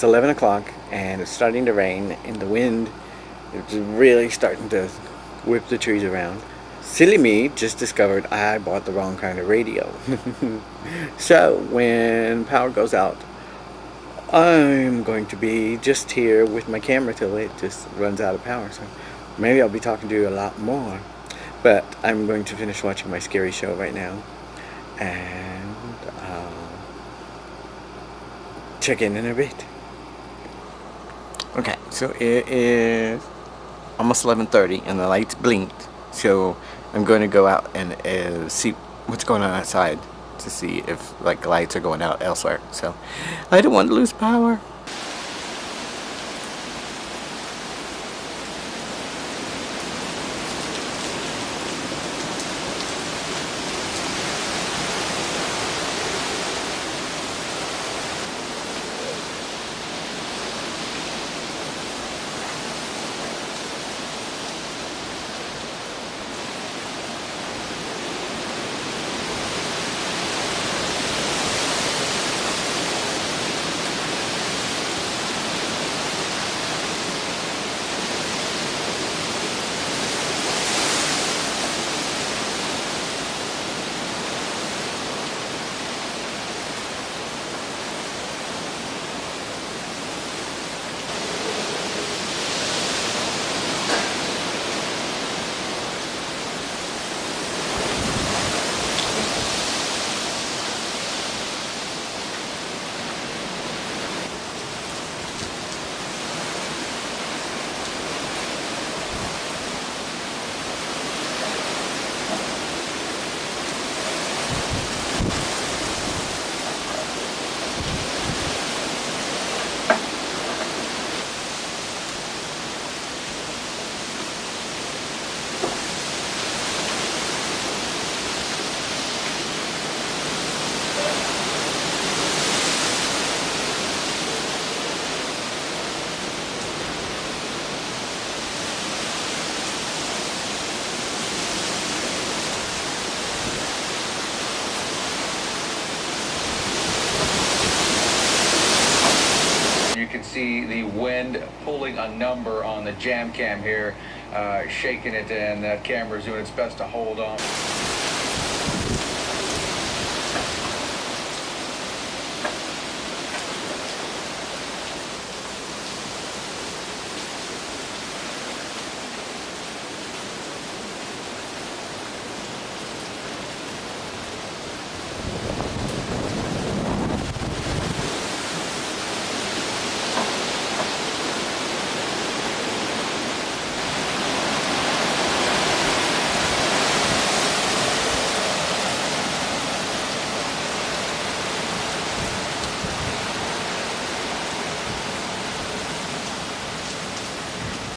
It's 11 o'clock and it's starting to rain, and the wind is really starting to whip the trees around. Silly me just discovered I bought the wrong kind of radio. So when power goes out, I'm going to be just here with my camera till it just runs out of power. So maybe I'll be talking to you a lot more. But I'm going to finish watching my scary show right now, and check in a bit. Okay, so it is almost 11:30 and the lights blinked. So I'm going to go out and see what's going on outside to see if like lights are going out elsewhere. So I don't want to lose power. You can see the wind pulling a number on the jam cam here, shaking it, and that camera is doing its best to hold on.